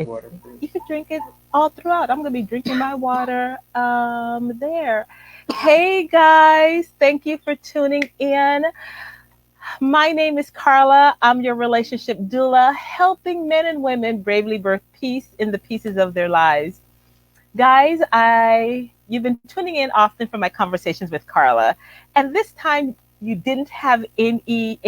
Waterproof. You could drink it all throughout. I'm gonna be drinking my water there. Hey guys, thank you for tuning in. My name is Carla. I'm your relationship doula, helping men and women bravely birth peace in the pieces of their lives. Guys, I you've been tuning in often for my conversations with Carla, and this time you didn't have any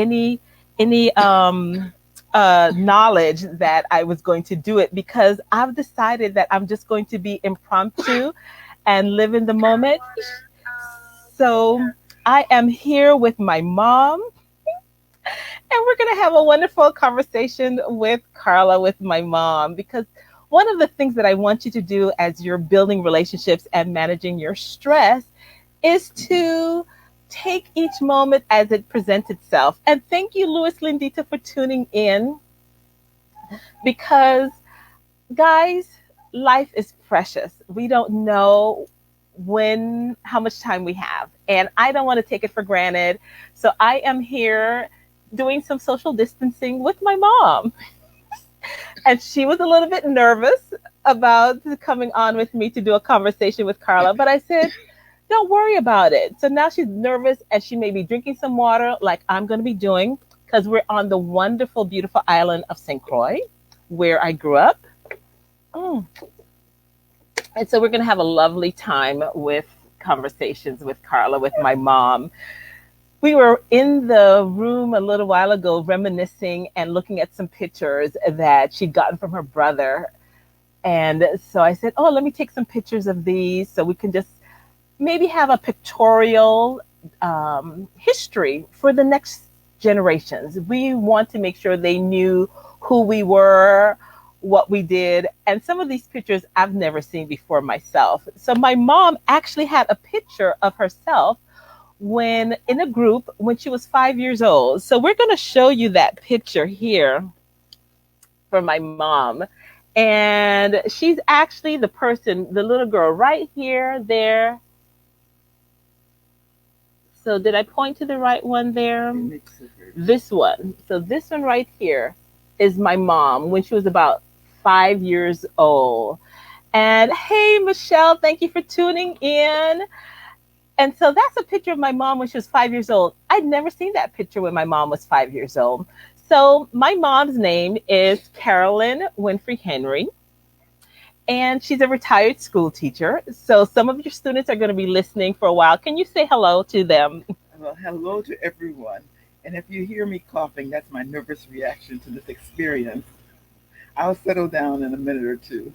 knowledge that I was going to do it because I've decided that I'm just going to be impromptu and live in the moment. So I am here with my mom, and we're going to have a wonderful conversation with Carla, with my mom, because one of the things that I want you to do as you're building relationships and managing your stress is to take each moment as it presents itself. And thank you, Louis Lindita, for tuning in because, guys, life is precious. We don't know how much time we have. And I don't want to take it for granted. So I am here doing some social distancing with my mom. And she was a little bit nervous about coming on with me to do a conversation with Carla. But I said, don't worry about it. So now she's nervous and she may be drinking some water like I'm going to be doing because we're on the wonderful, beautiful island of St. Croix where I grew up. Mm. And so we're going to have a lovely time with conversations with Carla, with my mom. We were in the room a little while ago reminiscing and looking at some pictures that she'd gotten from her brother. And so I said, oh, let me take some pictures of these so we can just maybe have a pictorial history for the next generations. We want to make sure they knew who we were, what we did. And some of these pictures I've never seen before myself. So my mom actually had a picture of herself when in a group when she was 5 years old. So we're going to show you that picture here for my mom. And she's actually the person, the little girl right here, there. So did I point to the right one there? This one. So this one right here is my mom when she was about 5 years old. And hey, Michelle, thank you for tuning in. And so that's a picture of my mom when she was 5 years old. I'd never seen that picture when my mom was 5 years old. So my mom's name is Carolyn Winfrey Henry, and she's a retired school teacher. So some of your students are going to be listening for a while. Can you say hello to them? Well, hello to everyone. And if you hear me coughing, that's my nervous reaction to this experience. I'll settle down in a minute or two.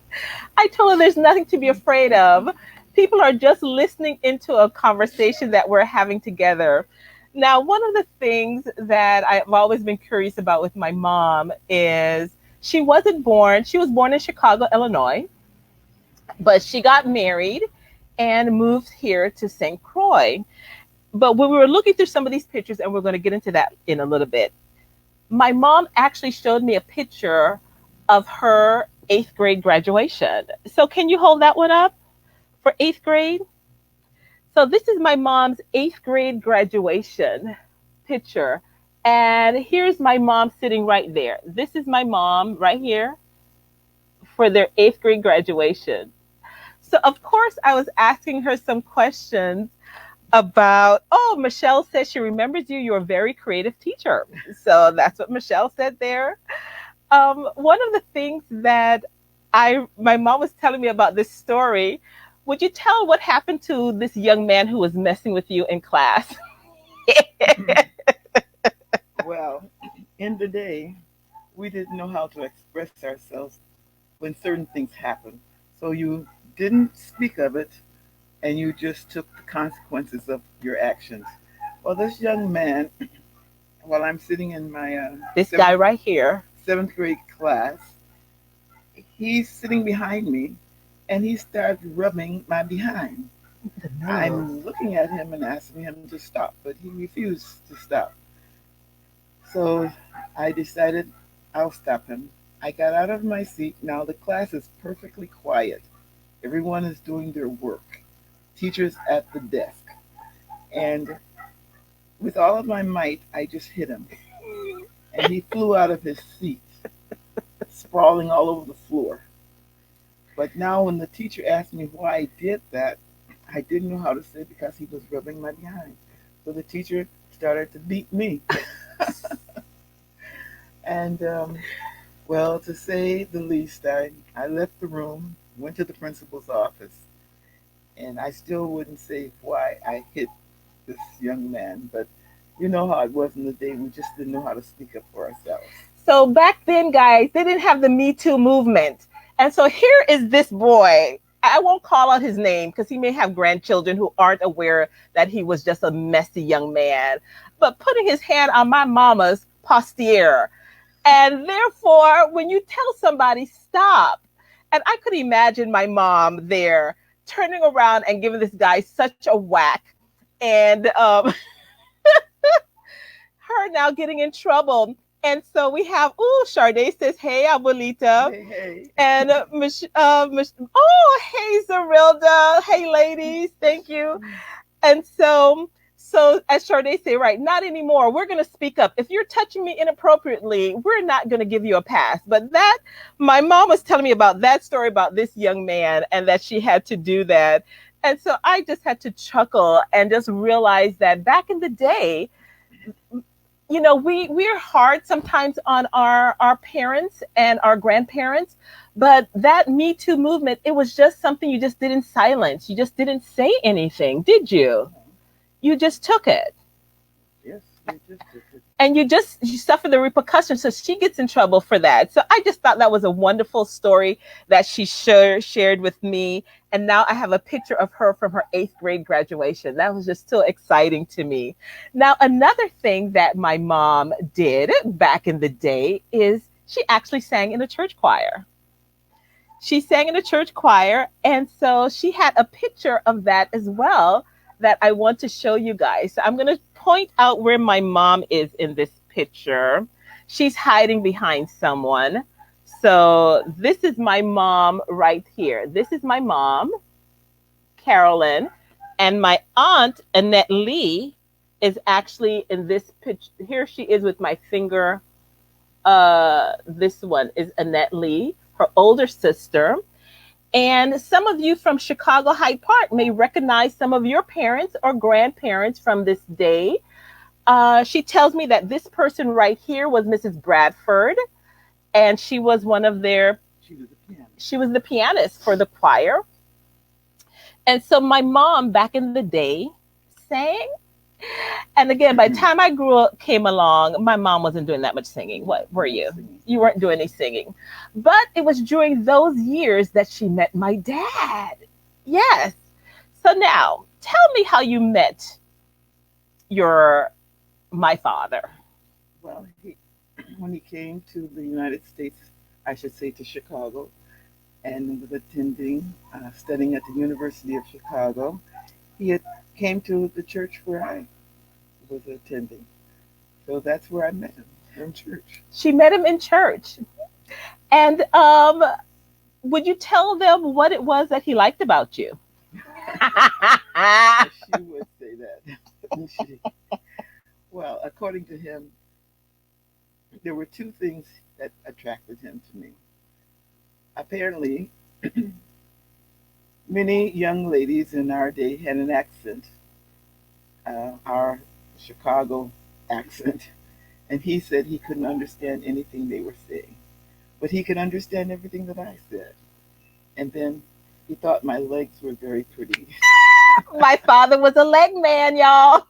I told her there's nothing to be afraid of. People are just listening into a conversation that we're having together. Now, one of the things that I've always been curious about with my mom is she was born in Chicago, Illinois, but she got married and moved here to St. Croix. But when we were looking through some of these pictures, and we're going to get into that in a little bit, my mom actually showed me a picture of her eighth grade graduation. So, can you hold that one up for eighth grade? So, this is my mom's eighth grade graduation picture. And here's my mom sitting right there. This is my mom right here for their eighth grade graduation. So, of course, I was asking her some questions about, oh, Michelle says she remembers you. You're a very creative teacher. So, that's what Michelle said there. One of the things that my mom was telling me about this story. Would you tell what happened to this young man who was messing with you in class? Well, in the day, we didn't know how to express ourselves when certain things happen. So you didn't speak of it and you just took the consequences of your actions. Well, this young man, while I'm sitting in my This guy right here. seventh grade class, he's sitting behind me and he started rubbing my behind. I'm looking at him and asking him to stop, but he refused to stop. So I decided I'll stop him. I got out of my seat. Now the class is perfectly quiet. Everyone is doing their work. Teachers at the desk. And with all of my might, I just hit him. And he flew out of his seat. sprawling all over the floor. But now, when the teacher asked me why I did that, I didn't know how to say because he was rubbing my behind. So the teacher started to beat me. And, well, to say the least, I left the room, went to the principal's office, and I still wouldn't say why I hit this young man. But you know how it was in the day. We just didn't know how to speak up for ourselves. So back then, guys, they didn't have the Me Too movement. And so here is this boy. I won't call out his name because he may have grandchildren who aren't aware that he was just a messy young man, but putting his hand on my mama's posterior. And therefore, when you tell somebody stop, and I could imagine my mom there turning around and giving this guy such a whack, and her now getting in trouble. And so we have, oh, Sade says, hey, Abuelita. Hey, hey. And, oh, hey, Zerilda. Hey, ladies. Thank you. And so as Sade say, right, not anymore. We're going to speak up. If you're touching me inappropriately, we're not going to give you a pass. But that, my mom was telling me about that story about this young man and that she had to do that. And so I just had to chuckle and just realize that back in the day, you know, we're hard sometimes on our parents and our grandparents, but that Me Too movement, it was just something you just didn't silence. You just didn't say anything, did you? You just took it. Yes, we just took it. And you suffer the repercussions. So she gets in trouble for that. So I just thought that was a wonderful story that she shared with me. And now I have a picture of her from her 8th grade graduation. That was just so exciting to me. Now, another thing that my mom did back in the day is she actually sang in a church choir. She sang in a church choir. And so she had a picture of that as well that I want to show you guys. So I'm going to point out where my mom is in this picture. She's hiding behind someone. So this is my mom right here. This is my mom, Carolyn, and my aunt, Annette Lee, is actually in this picture. Here she is with my finger. This one is Annette Lee, her older sister. And some of you from Chicago Hyde Park may recognize some of your parents or grandparents from this day. She tells me that this person right here was Mrs. Bradford, and she was one of their, she was the pianist for the choir. And so my mom back in the day sang. And again, by the time I came along, my mom wasn't doing that much singing. What were you? You weren't doing any singing. But it was during those years that she met my dad. Yes. So now, tell me how you met my father. Well, when he came to the United States, I should say to Chicago, and was studying at the University of Chicago, he came to the church where I was attending. So that's where I met him, in church. She met him in church. And would you tell them what it was that he liked about you? She would say that. Well, according to him, there were two things that attracted him to me. Apparently, many young ladies in our day had an accent, our Chicago accent, and he said he couldn't understand anything they were saying, but he could understand everything that I said. And then he thought my legs were very pretty. My father was a leg man, y'all.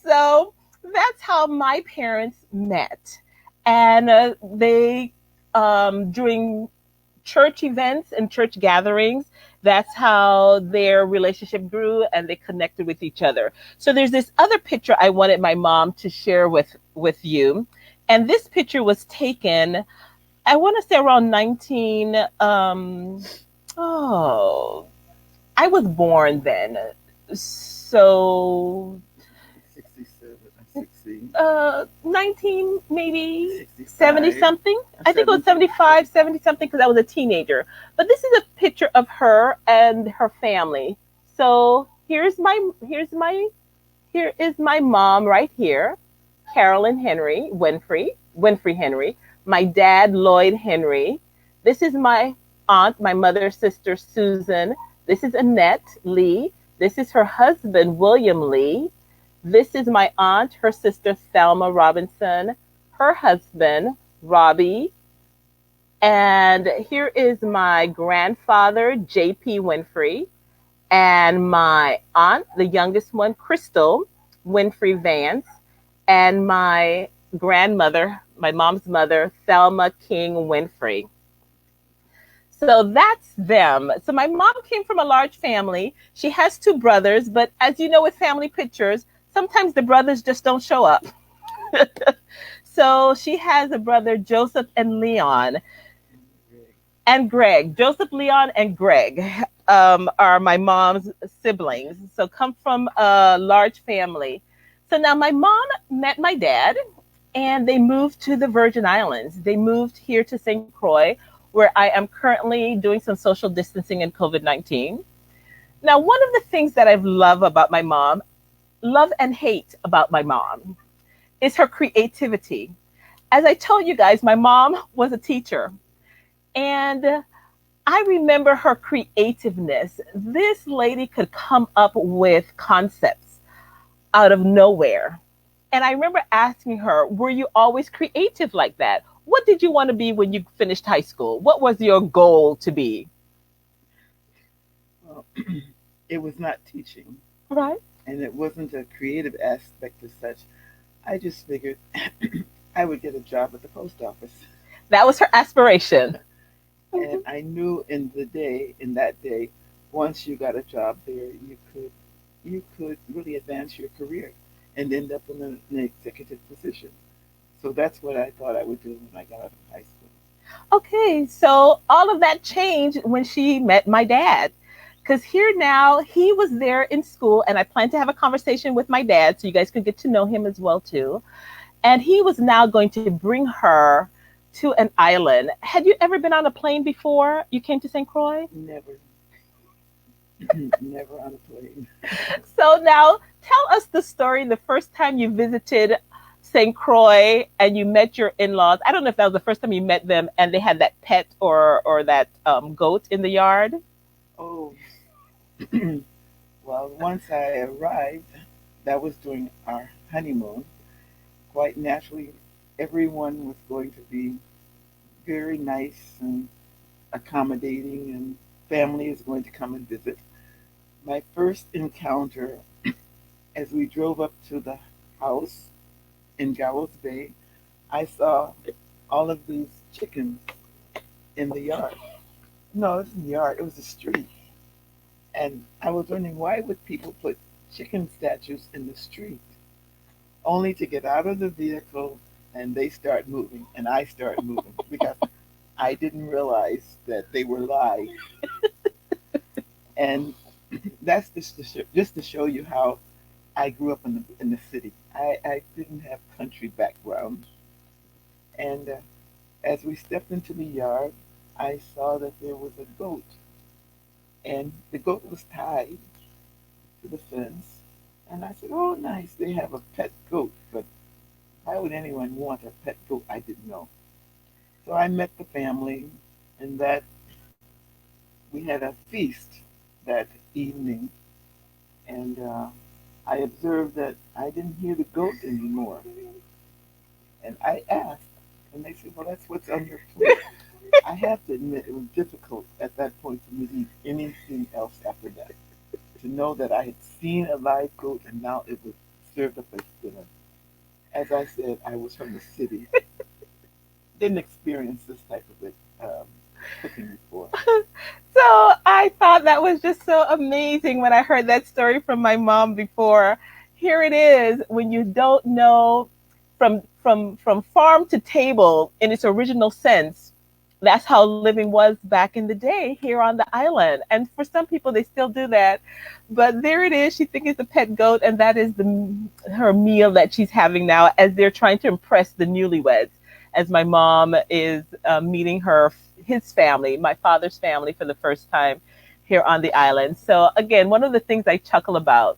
So that's how my parents met. And they, during church events and church gatherings, that's how their relationship grew and they connected with each other. So there's this other picture I wanted my mom to share with you. And this picture was taken, I want to say around I was born then. So 67, 60. 19, maybe 65. 70 something. I think it was 75, 70 something because I was a teenager. But this is a picture of her and her family. So here is my mom right here, Carolyn Henry Winfrey Henry. My dad, Lloyd Henry. This is my aunt, my mother's sister, Susan. This is Annette Lee. This is her husband, William Lee. This is my aunt, her sister, Thelma Robinson, her husband, Robbie. And here is my grandfather, J.P. Winfrey, and my aunt, the youngest one, Crystal Winfrey Vance, and my grandmother, my mom's mother, Thelma King Winfrey. So that's them. So my mom came from a large family. She has two brothers, but as you know with family pictures, sometimes the brothers just don't show up. So she has a brother, Joseph and Leon, and Greg. Joseph, Leon, and Greg are my mom's siblings. So come from a large family. So now my mom met my dad and they moved to the Virgin Islands. They moved here to St. Croix, where I am currently doing some social distancing and COVID-19. Now, one of the things that I love and hate about my mom, is her creativity. As I told you guys, my mom was a teacher. And I remember her creativeness. This lady could come up with concepts out of nowhere. And I remember asking her, were you always creative like that? What did you want to be when you finished high school? What was your goal to be? Well, it was not teaching, Right. and it wasn't a creative aspect as such. I just figured I would get a job at the post office. That was her aspiration. And I knew in that day, once you got a job there, you could really advance your career and end up in an executive position. So that's what I thought I would do when I got out of high school. Okay, so all of that changed when she met my dad. Because here now, he was there in school, and I plan to have a conversation with my dad so you guys can get to know him as well, too. And he was now going to bring her to an island. Had you ever been on a plane before you came to St. Croix? Never, never on a plane. So now tell us the story the first time you visited St. Croix and you met your in-laws. I don't know if that was the first time you met them and they had that pet or that goat in the yard. Oh, well, once I arrived, that was during our honeymoon. Quite naturally, everyone was going to be very nice and accommodating, and family is going to come and visit. My first encounter, as we drove up to the house in Gallows Bay, I saw all of these chickens in the yard. No, it wasn't the yard, it was the street. And I was wondering, why would people put chicken statues in the street? Only to get out of the vehicle and they start moving and I start moving because I didn't realize that they were live. And that's just to show you how I grew up in the city. I didn't have country background. And as we stepped into the yard, I saw that there was a goat. And the goat was tied to the fence. And I said, oh, nice, they have a pet goat. But why would anyone want a pet goat? I didn't know. So I met the family, and that we had a feast that evening. And I observed that I didn't hear the goat anymore. And I asked, and they said, well, that's what's on your plate. I have to admit, it was difficult at that point for me to eat anything else after that. To know that I had seen a live goat and now it was served up as dinner. As I said, I was from the city. Didn't experience this type of cooking before. So I thought that was just so amazing when I heard that story from my mom before. Here it is when you don't know from farm to table in its original sense. That's how living was back in the day here on the island. And for some people, they still do that. But there it is. She thinks it's a pet goat, and that is her meal that she's having now as they're trying to impress the newlyweds. As my mom is meeting his family, my father's family, for the first time here on the island. So again, one of the things I chuckle about.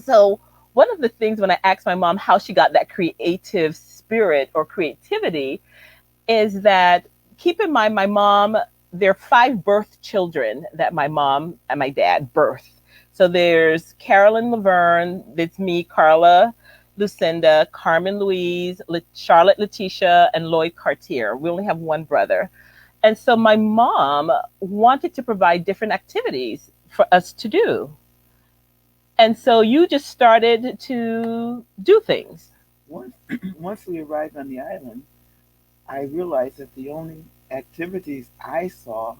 So one of the things when I asked my mom how she got that creative spirit or creativity is that, keep in mind, my mom, there are 5 birth children that my mom and my dad birthed. So there's Carolyn Laverne, it's me, Carla, Lucinda, Carmen Louise, Charlotte Letitia, and Lloyd Cartier. We only have one brother. And so my mom wanted to provide different activities for us to do. And so you just started to do things. Once, once we arrived on the island, I realized that the only activities I saw,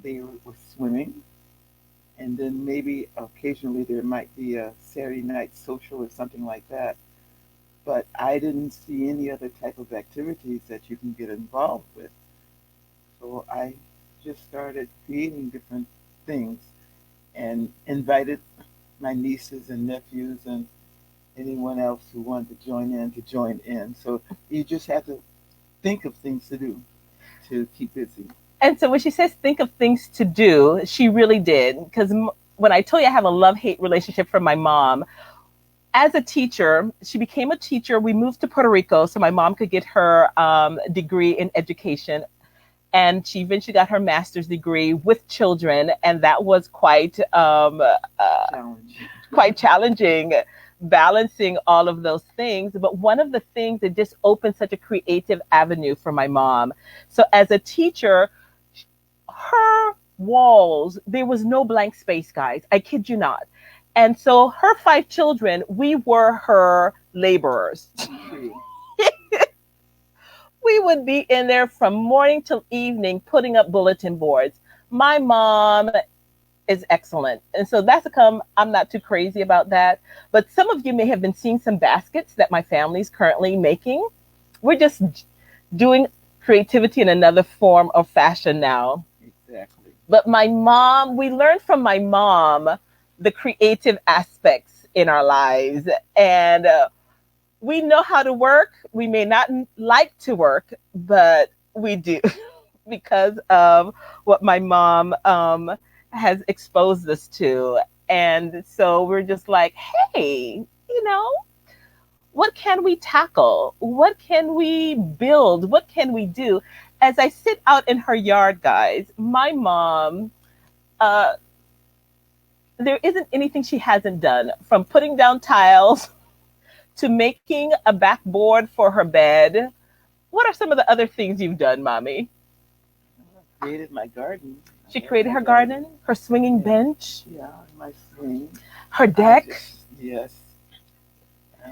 they were swimming, and then maybe occasionally there might be a Saturday night social or something like that. But I didn't see any other type of activities that you can get involved with. So I just started creating different things and invited my nieces and nephews and anyone else who wanted to join in. So you just have to think of things to do to keep busy. And so when she says think of things to do, she really did. Because when I tell you I have a love-hate relationship from my mom, as a teacher, she became a teacher. We moved to Puerto Rico so my mom could get her degree in education. And she eventually got her master's degree with children. And that was quite challenging, balancing all of those things. But one of the things that just opened such a creative avenue for my mom. So as a teacher, her walls, there was no blank space, guys. I kid you not. And so her 5 children, we were her laborers. We would be in there from morning till evening putting up bulletin boards. My mom is excellent. And so I'm not too crazy about that. But some of you may have been seeing some baskets that my family's currently making. We're just doing creativity in another form of fashion now. Exactly. But my mom, we learned from my mom the creative aspects in our lives. And we know how to work. We may not like to work, but we do because of what my mom has exposed us to. And so we're just like, hey, what can we tackle? What can we build? What can we do? As I sit out in her yard, guys, my mom, there isn't anything she hasn't done, from putting down tiles to making a backboard for her bed. What are some of the other things you've done, Mommy? I created my garden. She created her garden, her swinging bench. Yeah, my swing. Her deck. Yes.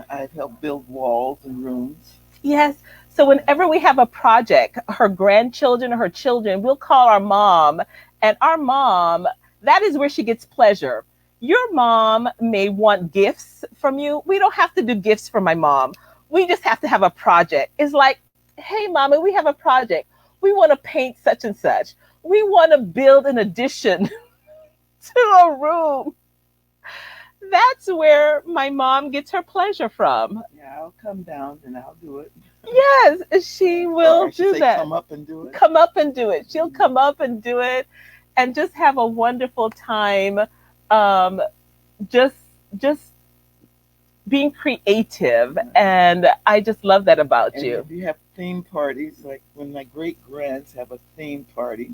I've helped build walls and rooms. Yes. So whenever we have a project, her grandchildren or her children, we'll call our mom. And our mom, that is where she gets pleasure. Your mom may want gifts from you. We don't have to do gifts for my mom. We just have to have a project. It's like, hey, Mama, we have a project. We want to paint such and such. We want to build an addition to a room. That's where my mom gets her pleasure from. Yeah, I'll come down and I'll do it. Yes, she will do that. Come up and do it. Come up and do it. She'll come up and do it and just have a wonderful time. Just being creative, and I just love that about you. If you have theme parties, like when my great grands have a theme party,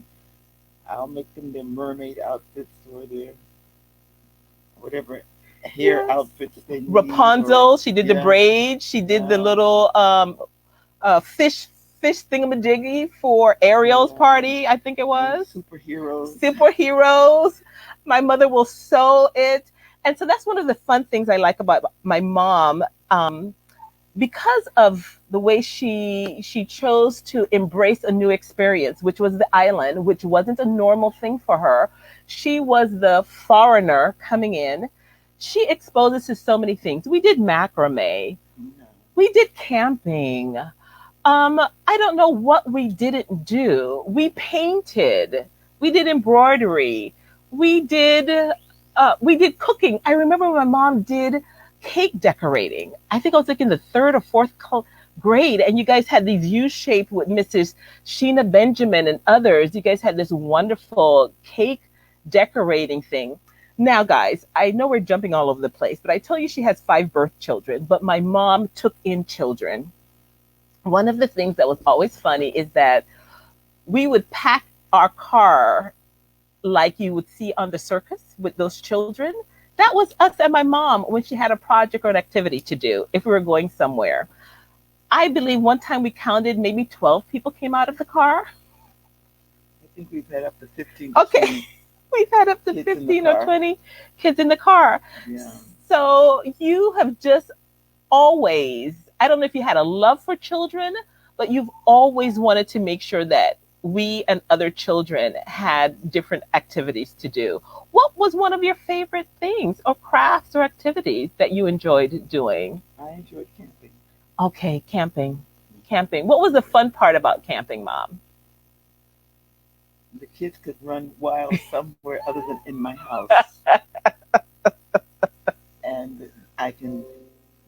I'll make them their mermaid outfits or their whatever hair outfits they need. Rapunzel, she did the braids. She did the little fish thingamajiggy for Ariel's party, I think it was. Superheroes. My mother will sew it. And so that's one of the fun things I like about my mom. Because of the way she chose to embrace a new experience, which was the island, which wasn't a normal thing for her. She was the foreigner coming in. She exposed us to so many things. We did macrame. We did camping. I don't know what we didn't do. We painted. We did embroidery. We did cooking. I remember when my mom did cake decorating. I think I was like in the 3rd or 4th grade, and you guys had these U-shaped with Mrs. Sheena Benjamin and others. You guys had this wonderful cake decorating thing. Now, guys, I know we're jumping all over the place, but I told you she has five birth children, but my mom took in children. One of the things that was always funny is that we would pack our car like you would see on the circus with those children. That was us and my mom when she had a project or an activity to do if we were going somewhere. I believe one time we counted maybe 12 people came out of the car. I think we've had up to 15 to Okay. 20 We've had up to kids in the 15 or car. 20 kids in the car. Yeah. So you have just always, I don't know if you had a love for children, but you've always wanted to make sure that we and other children had different activities to do. What was one of your favorite things or crafts or activities that you enjoyed doing? I enjoyed camping. Okay, camping. Camping. What was the fun part about camping, Mom? The kids could run wild somewhere other than in my house, and I can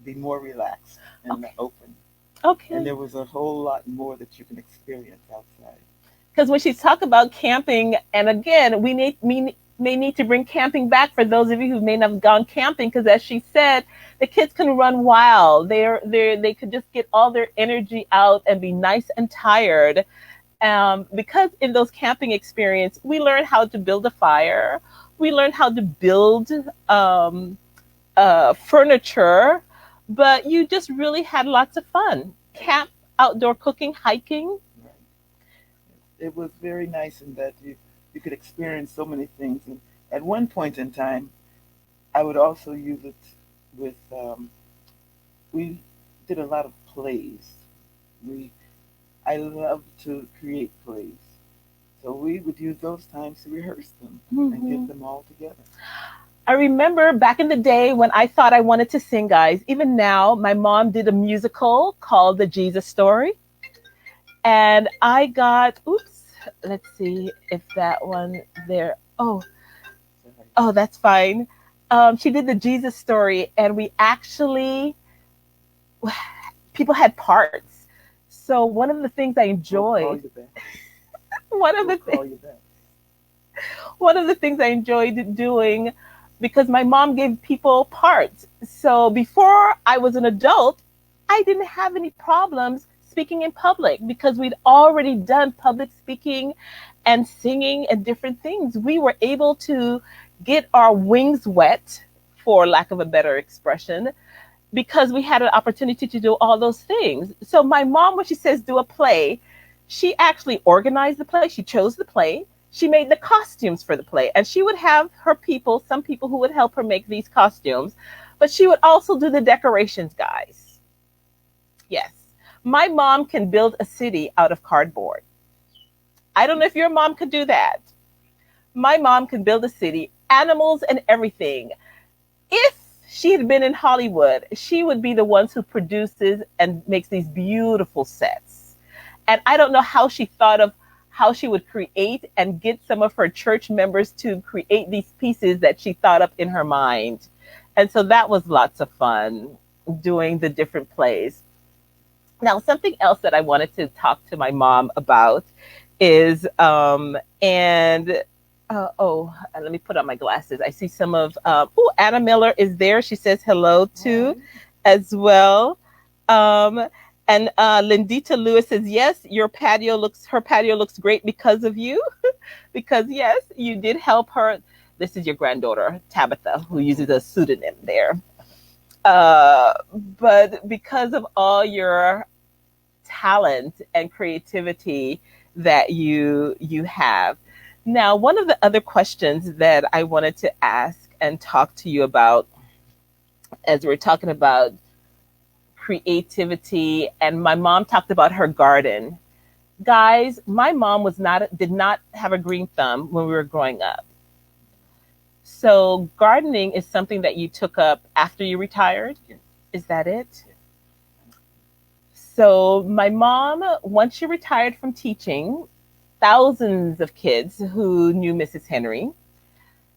be more relaxed and Okay. open. And Okay. there was a whole lot more that you can experience outside. Because when she's talking about camping, and again, we may need to bring camping back for those of you who may not have gone camping. Because as she said, the kids can run wild. They could just get all their energy out and be nice and tired. Because in those camping experience, we learn how to build a fire. We learn how to build furniture, but you just really had lots of fun. Camp, outdoor cooking, hiking. Right. It was very nice in that you could experience so many things. And at one point in time, I would also use it with. We did a lot of plays. We I love to create plays, so we would use those times to rehearse them and get Mhm. them all together. I remember back in the day when I thought I wanted to sing, guys. Even now, my mom did a musical called The Jesus Story. And I got, oops, let's see if that one there. Oh, So, oh, that's fine. She did the Jesus Story, and we actually, people had parts. So one of the things I we'll call enjoyed, you back. one of We'll the call you back. one of the things I enjoyed doing because my mom gave people parts. So before I was an adult, I didn't have any problems speaking in public because we'd already done public speaking and singing and different things. We were able to get our wings wet, for lack of a better expression, because we had an opportunity to do all those things. So my mom, when she says do a play, she actually organized the play. She chose the play. She made the costumes for the play, and she would have her people, some people who would help her make these costumes, but she would also do the decorations, guys. Yes. My mom can build a city out of cardboard. I don't know if your mom could do that. My mom can build a city, animals and everything. If she had been in Hollywood, she would be the ones who produces and makes these beautiful sets. And I don't know how she thought of how she would create and get some of her church members to create these pieces that she thought up in her mind. And so that was lots of fun doing the different plays. Now, something else that I wanted to talk to my mom about is, and let me put on my glasses. I see some of, Anna Miller is there. She says hello too, Hi. as well. Um, and Lindita Lewis says, yes, her patio looks great because of you. Because yes, you did help her. This is your granddaughter, Tabitha, who uses a pseudonym there. Uh, but because of all your talent and creativity that you have. Now, one of the other questions that I wanted to ask and talk to you about as we're talking about creativity, and my mom talked about her garden. Guys, my mom was not did not have a green thumb when we were growing up. So gardening is something that you took up after you retired. Yes. Is that it? So my mom, once she retired from teaching thousands of kids who knew Mrs. Henry,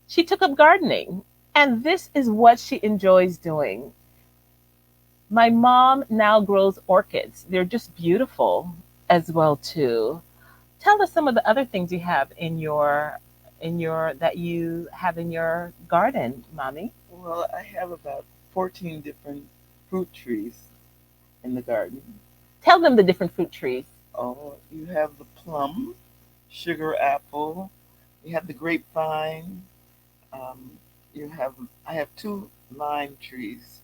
she took up gardening. And this is what she enjoys doing. My mom now grows orchids. They're just beautiful as well too. Tell us some of the other things you have in your that you have in your garden, mommy? Well, I have about 14 different fruit trees in the garden. Tell them the different fruit trees. Oh, you have the plum, sugar apple, you have the grapevine, um, you have I have two lime trees,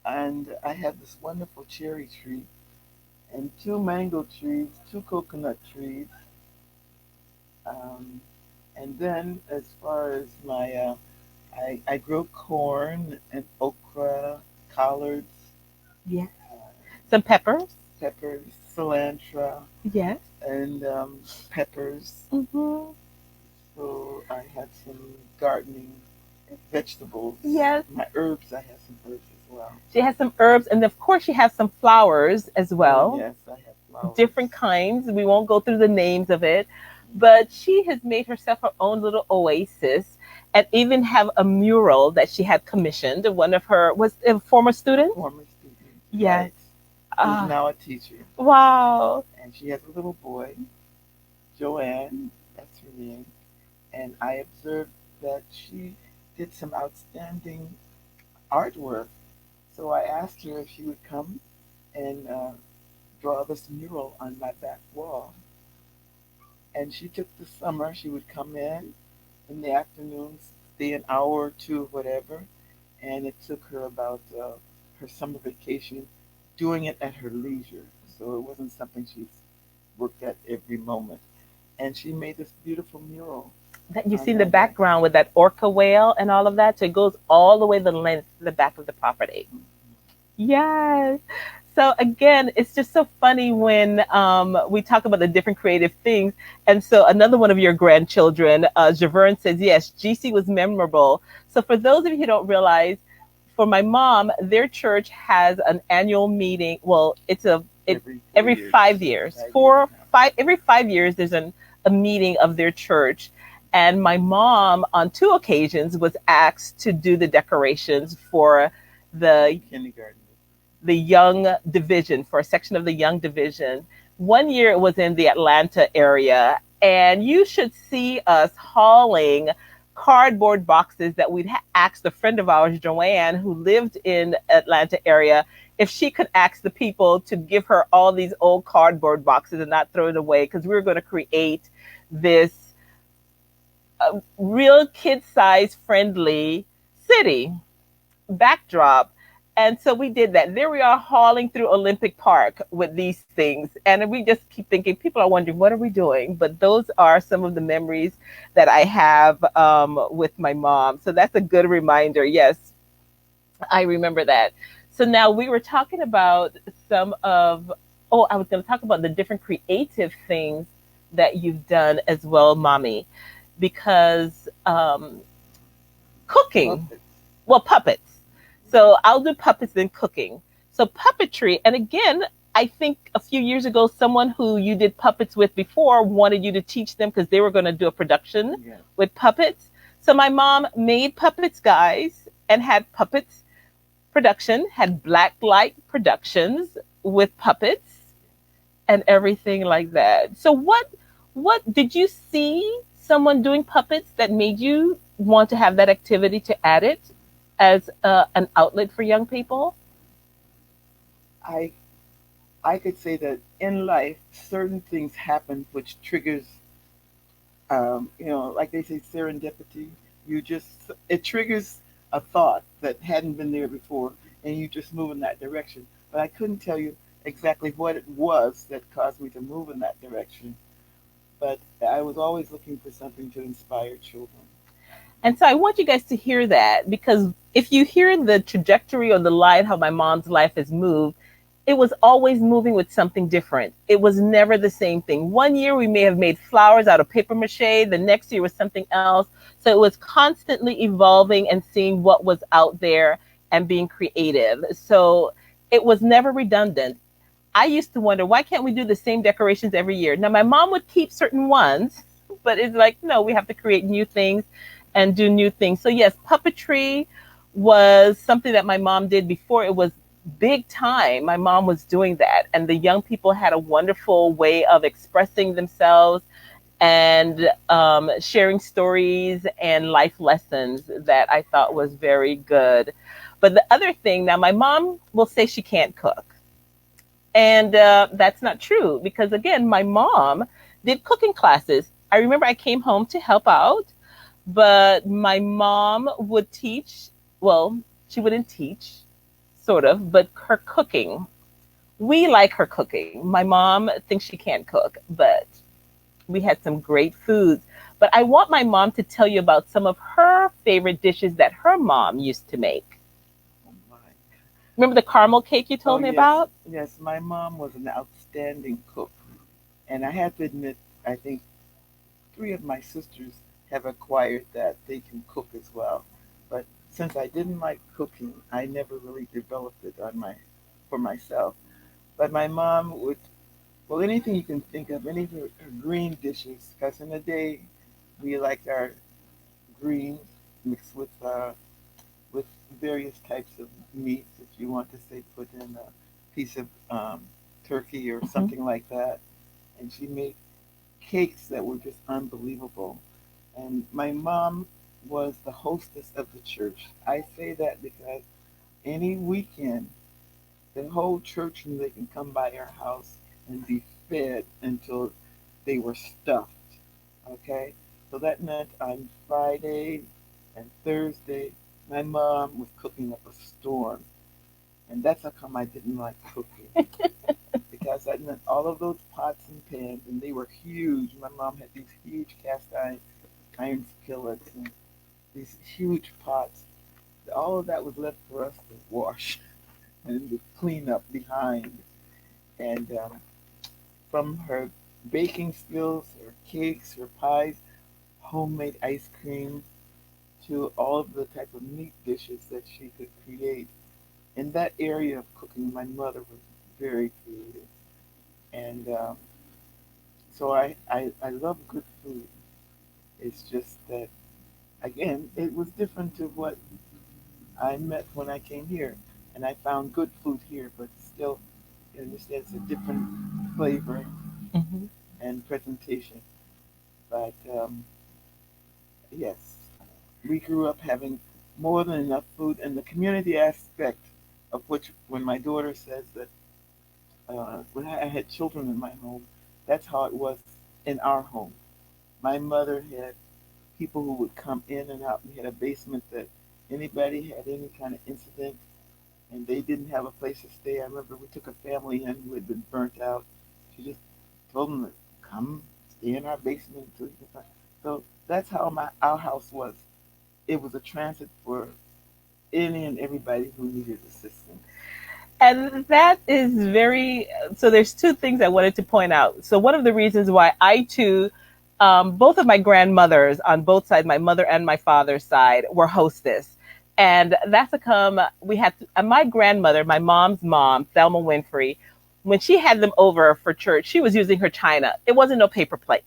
and I have this wonderful cherry tree, and two mango trees, two coconut trees, um, and then as far as I grow corn and okra, collards, Yes. uh, Some peppers. peppers, cilantro, Yes. and peppers. Mm-hmm. So I have some gardening vegetables. Yes. My herbs, I have some herbs as well. She has some herbs, and of course, she has some flowers as Oh well. yes, I have flowers. Different kinds. We won't go through the names of it, but she has made herself her own little oasis, and even have a mural that she had commissioned. One of her was a former student. Former student. Yes. Right. Who's Ah, now a teacher. wow. And she has a little boy, Joanne, that's her name. And I observed that she did some outstanding artwork. So I asked her if she would come and draw this mural on my back wall. And she took the summer. She would come in the afternoons, stay an hour or two, whatever. And it took her about her summer vacation, doing it at her leisure. So it wasn't something she worked at every moment. And she made this beautiful mural That you see on in the my back. background with that orca whale and all of that. So it goes all the way the length, the back of the property. Yes. So again, it's just so funny when we talk about the different creative things. And so another one of your grandchildren, Javerne, says, yes, GC was memorable. So for those of you who don't realize, for my mom, their church has an annual meeting. Well, it Every four every years. 5 years, 5 years now. every 5 years, there's a meeting of their church. And my mom, on two occasions, was asked to do the decorations for the Kindergarten. the young division, for a section of the young division. One year it was in the Atlanta area, and you should see us hauling cardboard boxes that we'd asked a friend of ours, Joanne, who lived in Atlanta area, if she could ask the people to give her all these old cardboard boxes and not throw it away, because we were going to create this real kid size friendly city backdrop. And so we did that. There we are hauling through Olympic Park with these things. And we just keep thinking, people are wondering, what are we doing? But those are some of the memories that I have with my mom. So that's a good reminder. Yes, I remember that. So now we were talking about some of, oh, I was going to talk about the different creative things that you've done as well, mommy, because cooking, Puppets. well, puppets. So I'll do puppets and cooking. So puppetry, and again, I think a few years ago, someone who you did puppets with before wanted you to teach them because they were going to do a production Yes. with puppets. So my mom made puppets, guys, and had puppets production, had black light productions with puppets and everything like that. So what did you see someone doing puppets that made you want to have that activity to add it as an outlet for young people? I I could say that in life, certain things happen which triggers, like they say, serendipity. You just it triggers a thought that hadn't been there before, and you just move in that direction. But I couldn't tell you exactly what it was that caused me to move in that direction. But I was always looking for something to inspire children. And so I want you guys to hear that, because if you hear the trajectory or the line how my mom's life has moved, it was always moving with something different. It was never the same thing. One year we may have made flowers out of paper mache, the next year was something else. So it was constantly evolving and seeing what was out there and being creative. So it was never redundant. I used to wonder, why can't we do the same decorations every year? Now, my mom would keep certain ones, but it's like, no, we have to create new things and do new things. So, yes, puppetry was something that my mom did before it was big time. My mom was doing that, and the young people had a wonderful way of expressing themselves and sharing stories and life lessons that I thought was very good. But the other thing, now my mom will say she can't cook. And that's not true because, again, my mom did cooking classes. I remember I came home to help out, but my mom would teach. Well, she wouldn't teach, sort of, but her cooking. We like her cooking. My mom thinks she can't cook, but we had some great foods. But I want my mom to tell you about some of her favorite dishes that her mom used to make. Oh my. Remember the caramel cake you Oh told me yes, about? yes. My mom was an outstanding cook, and I have to admit, I think three of my sisters have acquired that they can cook as well. But since I didn't like cooking, I never really developed it on my for myself. But my mom would, well, anything you can think of, any of her green dishes, because in the day we liked our greens mixed with various types of meats. If you want to say, put in a piece of turkey or Hmm. something like that. And she made cakes that were just unbelievable. And my mom was the hostess of the church. I say that because any weekend, the whole church knew they can come by our house and be fed until they were stuffed. Okay? So that meant on Friday and Thursday, my mom was cooking up a storm. And that's how come I didn't like cooking. Because that meant all of those pots and pans, and they were huge. My mom had these huge cast iron skillets and these huge pots. All of that was left for us to wash and to clean up behind. And from her baking skills, her cakes, her pies, homemade ice cream, to all of the type of meat dishes that she could create. In that area of cooking, my mother was very creative. And so I love good food. It's just that, again, it was different to what I met when I came here. And I found good food here, but still, you understand, it's a different flavor Hmm. and presentation. But yes, we grew up having more than enough food, and the community aspect of which, when my daughter says that when I had children in my home, that's how it was in our home. My mother had people who would come in and out. We had a basement that anybody had any kind of incident and they didn't have a place to stay. I remember we took a family in who had been burnt out. She just told them to come stay in our basement until you can find. So that's how our house was. It was a transit for any and everybody who needed assistance. And that is very, so there's two things I wanted to point out. So one of the reasons why I too, both of my grandmothers on both sides, my mother and my father's side, were hostess. And that's a come, we had, my grandmother, my mom's mom, Thelma Winfrey, when she had them over for church, she was using her china. It wasn't no paper plates.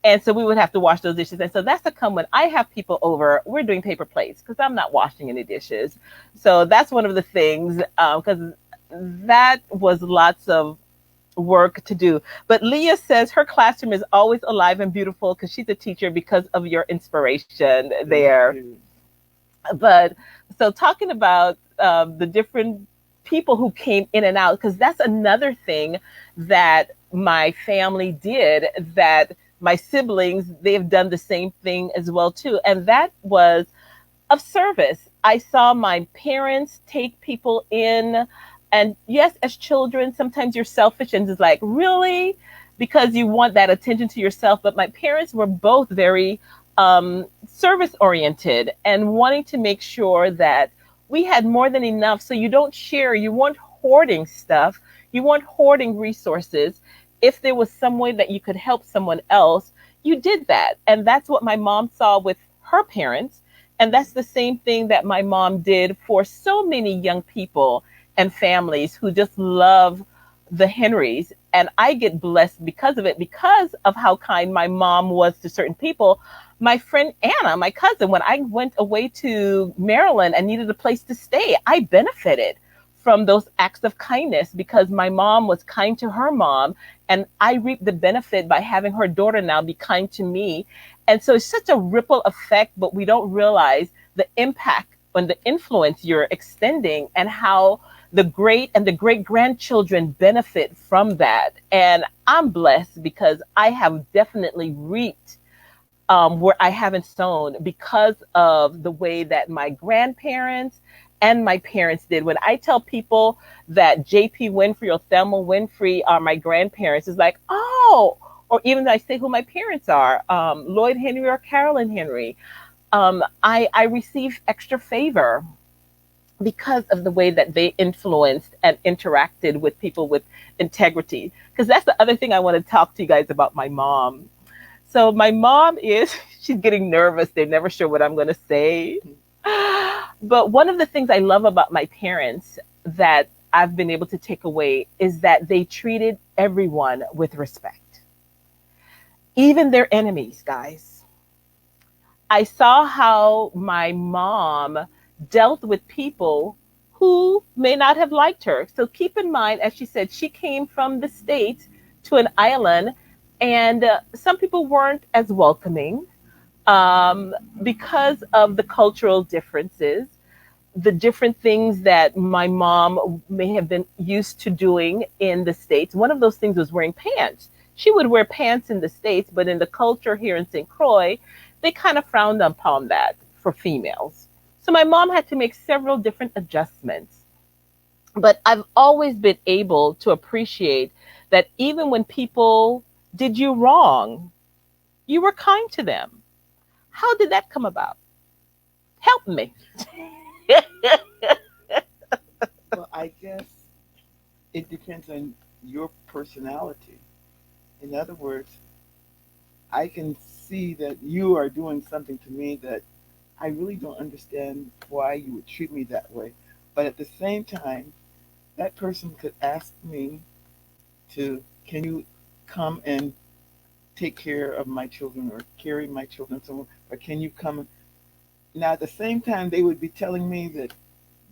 And so we would have to wash those dishes. And so that's to come when I have people over, we're doing paper plates because I'm not washing any dishes. So that's one of the things, because that was lots of work to do. But Leah says her classroom is always alive and beautiful because she's a teacher because of your inspiration Thank there. you. But so talking about the different people who came in and out, because that's another thing that my family did, that my siblings, they've done the same thing as well too, and that was of service. I saw my parents take people in, and yes, as children sometimes you're selfish and just like, really, because you want that attention to yourself. But my parents were both very service oriented and wanting to make sure that we had more than enough, so you don't share, you weren't hoarding stuff, you weren't hoarding resources. If there was some way that you could help someone else, you did that. And that's what my mom saw with her parents, and that's the same thing that my mom did for so many young people and families who just love the Henrys. And I get blessed because of it, because of how kind my mom was to certain people. My friend Anna, my cousin, when I went away to Maryland and needed a place to stay, I benefited from those acts of kindness because my mom was kind to her mom, and I reap the benefit by having her daughter now be kind to me. And so it's such a ripple effect, but we don't realize the impact and the influence you're extending, and how the great and the great grandchildren benefit from that. And I'm blessed because I have definitely reaped where I haven't sown because of the way that my grandparents and my parents did. When I tell people that JP Winfrey or Thelma Winfrey are my grandparents, it's like, oh, or even I say who my parents are, Lloyd Henry or Carolyn Henry. I receive extra favor because of the way that they influenced and interacted with people with integrity. Because that's the other thing I want to talk to you guys about my mom. So my mom is, she's getting nervous. They're never sure what I'm going to say. But one of the things I love about my parents that I've been able to take away is that they treated everyone with respect, even their enemies, guys. I saw how my mom dealt with people who may not have liked her. So keep in mind, as she said, she came from the States to an island, and some people weren't as welcoming because of the cultural differences, the different things that my mom may have been used to doing in the States. One of those things was wearing pants. She would wear pants in the States, but in the culture here in St. Croix, they kind of frowned upon that for females. So my mom had to make several different adjustments. But I've always been able to appreciate that even when people did you wrong, you were kind to them. How did that come about? Help me. Well, I guess it depends on your personality. In other words, I can see that you are doing something to me that I really don't understand why you would treat me that way. But at the same time, that person could ask me to, can you come and take care of my children or carry my children somewhere, or can you come? Now, at the same time, they would be telling me that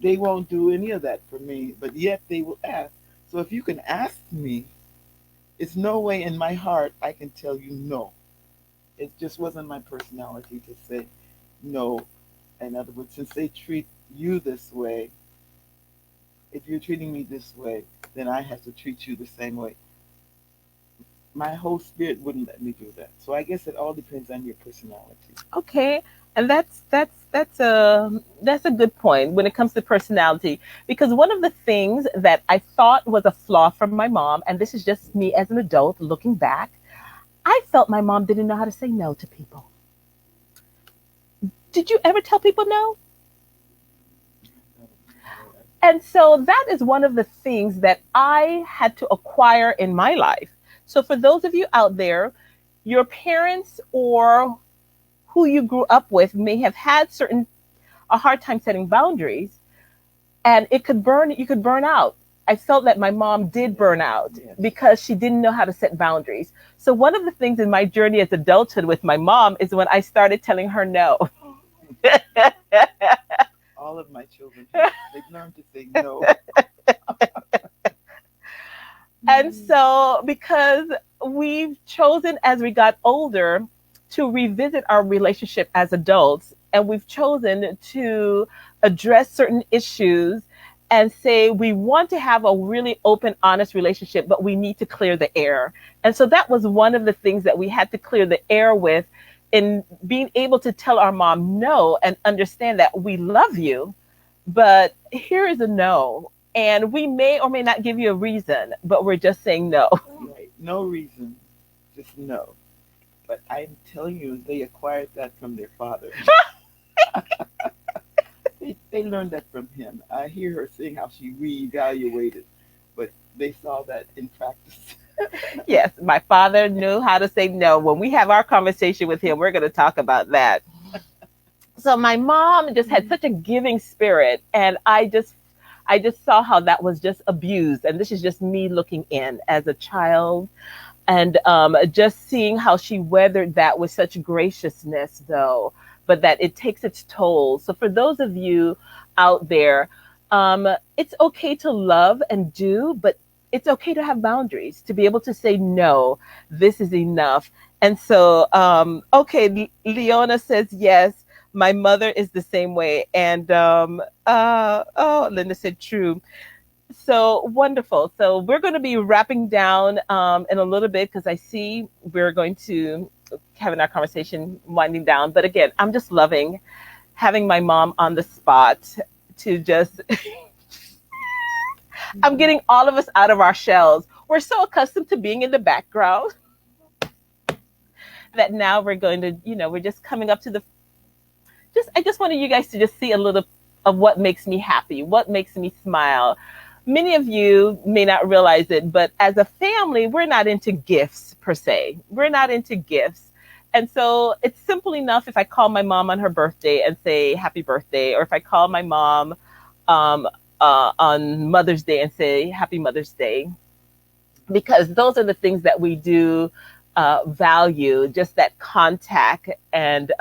they won't do any of that for me, but yet they will ask. So if you can ask me, it's no way in my heart I can tell you no. It just wasn't my personality to say no. In other words, since they treat you this way, if you're treating me this way, then I have to treat you the same way. My whole spirit wouldn't let me do that. So I guess it all depends on your personality. Okay, and that's a good point when it comes to personality, because one of the things that I thought was a flaw from my mom, and this is just me as an adult looking back, I felt my mom didn't know how to say no to people. Did you ever tell people no? And so that is one of the things that I had to acquire in my life. So for those of you out there, your parents or who you grew up with may have had a hard time setting boundaries, and you could burn out. I felt that my mom did burn out because she didn't know how to set boundaries. So one of the things in my journey as adulthood with my mom is when I started telling her no. All of my children, they've learned to say no. And so, because we've chosen as we got older to revisit our relationship as adults, and we've chosen to address certain issues and say we want to have a really open, honest relationship, but we need to clear the air. And so that was one of the things that we had to clear the air with, in being able to tell our mom no and understand that we love you, but here is a no. And we may or may not give you a reason, but we're just saying no. Right. No reason, just no. But I'm telling you, they acquired that from their father. They learned that from him. I hear her saying how she reevaluated, but they saw that in practice. Yes, my father knew how to say no. When we have our conversation with him, we're going to talk about that. So my mom just had such a giving spirit, and I just saw how that was just abused. And this is just me looking in as a child, and just seeing how she weathered that with such graciousness, though, but that it takes its toll. So for those of you out there, It's okay to love and do, but it's okay to have boundaries, to be able to say, no, this is enough. And so, okay, Leona says, yes, my mother is the same way. And, oh, Linda said, true. So wonderful. So we're going to be wrapping down in a little bit because I see we're going to having our conversation winding down. But again, I'm just loving having my mom on the spot to just I'm getting all of us out of our shells. We're so accustomed to being in the background that now we're going to, we're just coming up to the just I just wanted you guys to just see a little of what makes me happy, what makes me smile. Many of you may not realize it, but as a family, we're not into gifts per se. We're not into gifts. And so it's simple enough if I call my mom on her birthday and say happy birthday, or if I call my mom um, on Mother's Day and say happy Mother's Day, because those are the things that we do value, just that contact and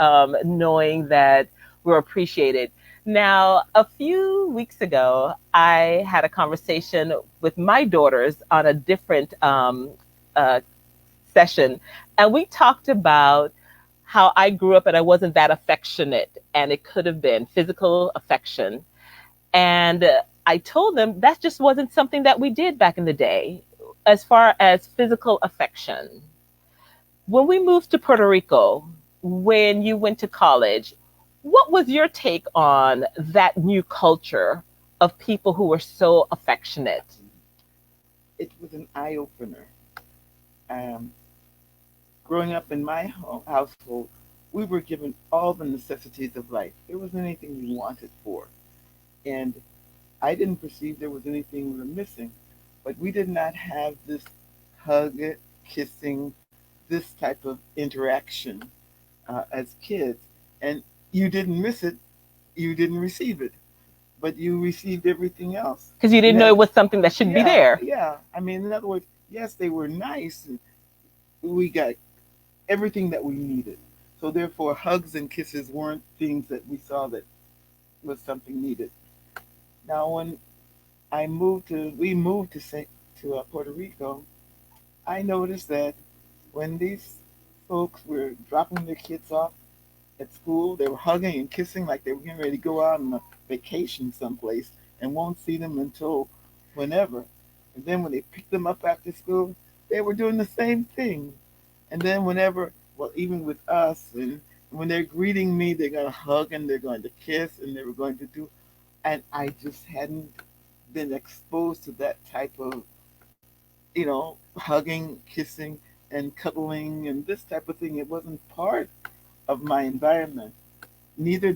knowing that we're appreciated. Now, a few weeks ago, I had a conversation with my daughters on a different uh, session, and we talked about how I grew up and I wasn't that affectionate, and it could have been physical affection. And I told them that just wasn't something that we did back in the day as far as physical affection. When we moved to Puerto Rico, when you went to college, what was your take on that new culture of people who were so affectionate? It was an eye opener. Um, Growing up in my household, we were given all the necessities of life. There wasn't anything we wanted for. And I didn't perceive there was anything we were missing. But we did not have this hug, kissing, this type of interaction as kids. And you didn't miss it, you didn't receive it, but you received everything else. Because you You didn't know had, it was something that should be yeah, there. yeah. I mean, in other words, yes, they were nice. And we got everything that we needed. So therefore, hugs and kisses weren't things that we saw that was something needed. Now, when we moved to Puerto Rico, I noticed that when these folks were dropping their kids off at school, they were hugging and kissing like they were getting ready to go out on a vacation someplace and won't see them until whenever. And then when they picked them up after school, they were doing the same thing. And then whenever, well, even with us, and when they're greeting me, they're going to hug and they're going to kiss and they were going to do. And I just hadn't been exposed to that type of, hugging, kissing, and cuddling and this type of thing. It wasn't part of my environment. Neither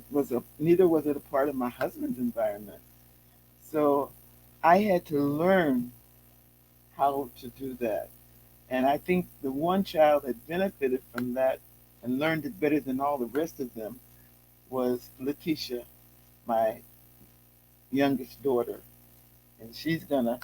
was it a part of my husband's environment. So I had to learn how to do that. And I think the one child that benefited from that and learned it better than all the rest of them was Letitia, my youngest daughter. And she's gonna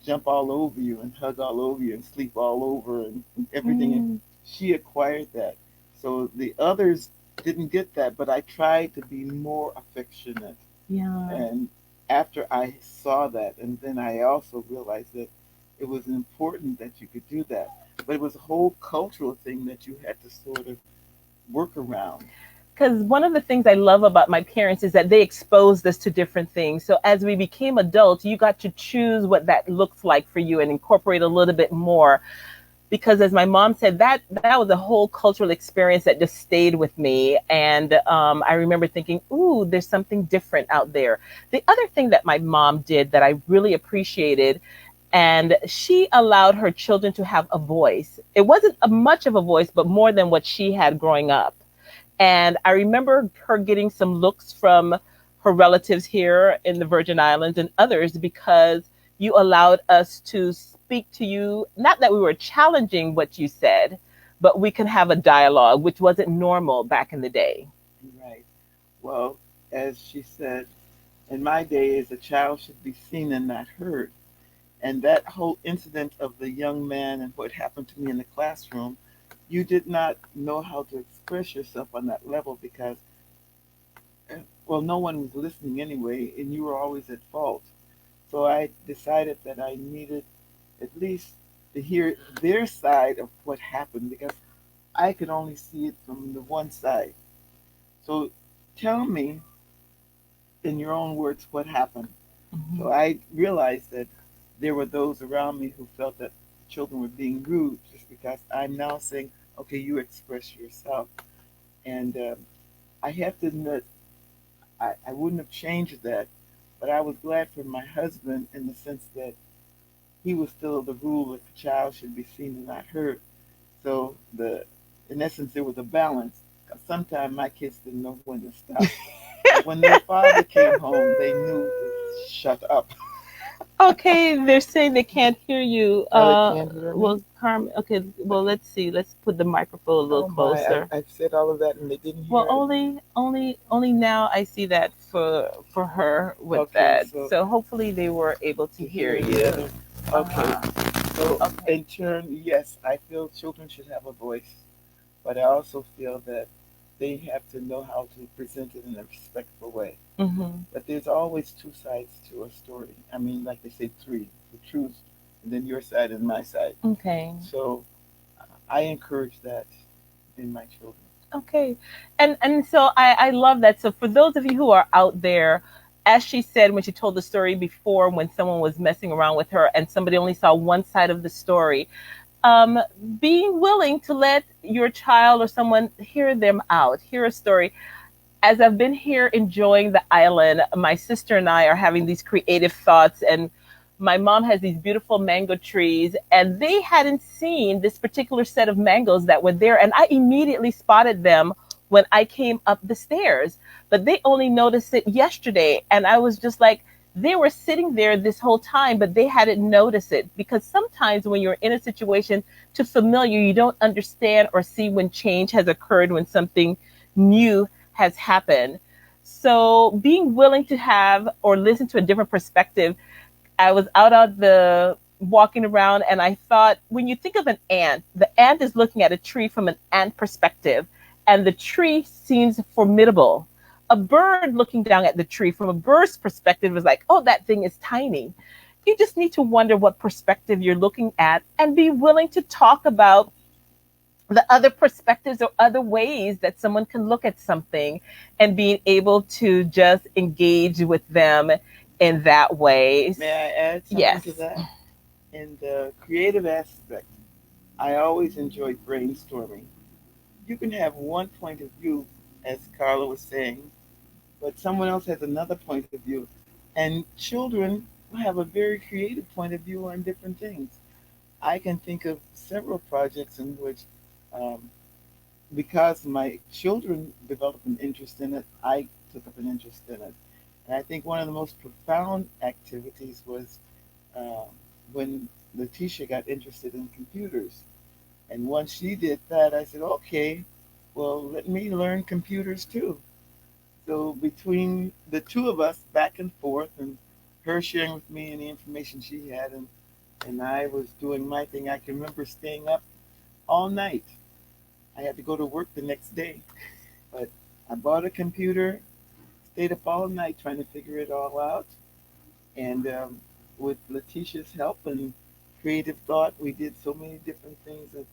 jump all over you and hug all over you and sleep all over and everything. And Mm, she acquired that. So the others didn't get that, but I tried to be more affectionate. yeah. And after I saw that, and then I also realized that it was important that you could do that. But it was a whole cultural thing that you had to sort of work around. Because one of the things I love about my parents is that they exposed us to different things. So as we became adults, you got to choose what that looks like for you and incorporate a little bit more. Because as my mom said, that was a whole cultural experience that just stayed with me. And I remember thinking, ooh, there's something different out there. The other thing that my mom did that I really appreciated, and she allowed her children to have a voice. It wasn't much of a voice, but more than what she had growing up. And I remember her getting some looks from her relatives here in the Virgin Islands and others because you allowed us to speak to you. Not that we were challenging what you said, but we could have a dialogue, which wasn't normal back in the day. Right. Well, as she said, in my days, a child should be seen and not heard. And that whole incident of the young man and what happened to me in the classroom, you did not know how to express yourself on that level because well, no one was listening anyway, and you were always at fault. So I decided that I needed at least to hear their side of what happened because I could only see it from the one side. So tell me in your own words what happened. Mhm. So I realized that there were those around me who felt that children were being rude just because I'm now saying, okay, you express yourself. And I have to admit, I wouldn't have changed that, but I was glad for my husband in the sense that he was still the rule that the child should be seen and not heard. So in essence, there was a balance. Sometimes my kids didn't know when to stop, but when their father came home, they knew to shut up. Okay, they're saying they can't hear you. Oh, they can't hear me. Well, Carmen. Okay, well, let's see. Let's put the microphone a little Oh my! closer. I've said all of that and they didn't Well, hear it. only now I see that for her with Okay, that. so So hopefully they were able to to hear hear each you. other. Uh Okay, huh. so Okay. in turn, yes, I feel children should have a voice, but I also feel that they have to know how to present it in a respectful way. Mhm. But there's always two sides to a story. I mean, like they say, three: the truth, and then your side and my side. Okay. So I encourage that in my children. Okay. And so I love that. So for those of you who are out there, as she said when she told the story before when someone was messing around with her and somebody only saw one side of the story, um, being willing to let your child or someone hear them out, hear a story. As I've been here enjoying the island, my sister and I are having these creative thoughts. And my mom has these beautiful mango trees, and they hadn't seen this particular set of mangoes that were there. And I immediately spotted them when I came up the stairs, but they only noticed it yesterday. And I was just like, they were sitting there this whole time, but they hadn't noticed it because sometimes when you're in a situation too familiar, you don't understand or see when change has occurred, when something new has happened. So being willing to have or listen to a different perspective. I was out on the walking around and I thought when you think of an ant, the ant is looking at a tree from an ant perspective and the tree seems formidable. A bird looking down at the tree from a bird's perspective is like, oh, that thing is tiny. You just need to wonder what perspective you're looking at and be willing to talk about the other perspectives or other ways that someone can look at something and being able to just engage with them in that way. May I add something to Yes. that? In the creative aspect, I always enjoy brainstorming. You can have one point of view, as Carla was saying, but someone else has another point of view. And children have a very creative point of view on different things. I can think of several projects in which, um, because my children developed an interest in it, I took up an interest in it. And I think one of the most profound activities was um, when Letitia got interested in computers. And once she did that, I said, okay, well, let me learn computers too. So between the two of us, back and forth, and her sharing with me any information she had, and I was doing my thing, I can remember staying up all night. I had to go to work the next day, but I bought a computer, stayed up all night trying to figure it all out, and with Letitia's help and creative thought, we did so many different things. And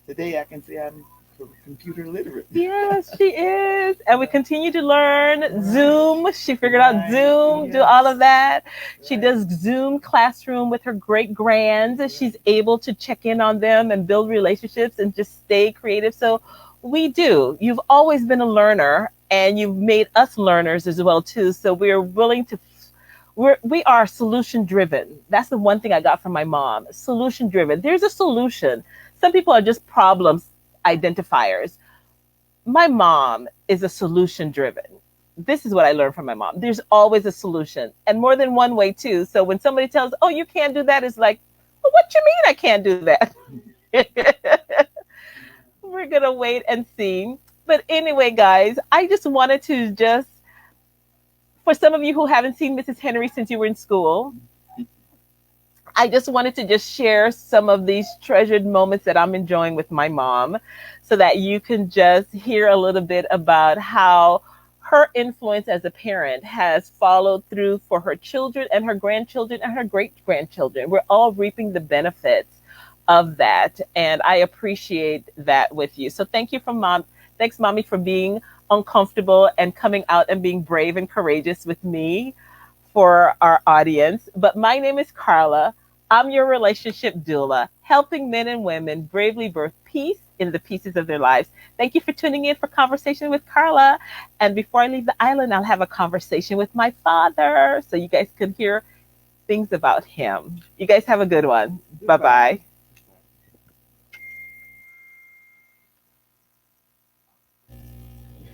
today I can say I'm computer literate. Yes, she is. And we continue to learn Right, Zoom. She figured out right, Zoom, do all yes, of that. She right, does Zoom classroom with her great grands. right. She's able to check in on them and build relationships and just stay creative. So we do. You've always been a learner and you've made us learners as well too. So we're willing to we are solution driven. That's the one thing I got from my mom. Solution driven. There's a solution. Some people are just problems identifiers. My mom is a solution driven. This is what I learned from my mom. There's always a solution and more than one way too. So when somebody tells, oh, you can't do that, it's like, well, what you mean I can't do that? We're going to wait and see. But anyway, guys, I just wanted to just, for some of you who haven't seen Mrs. Henry since you were in school, I just wanted to just share some of these treasured moments that I'm enjoying with my mom so that you can just hear a little bit about how her influence as a parent has followed through for her children and her grandchildren and her great grandchildren. We're all reaping the benefits of that. And I appreciate that with you. So thank you from mom. Thanks, mommy, for being uncomfortable and coming out and being brave and courageous with me for our audience. But my name is Carla. I'm your relationship doula, helping men and women bravely birth peace in the pieces of their lives. Thank you for tuning in for Conversation with Carla. And before I leave the island, I'll have a conversation with my father so you guys can hear things about him. You guys have a good one. Bye Goodbye. bye.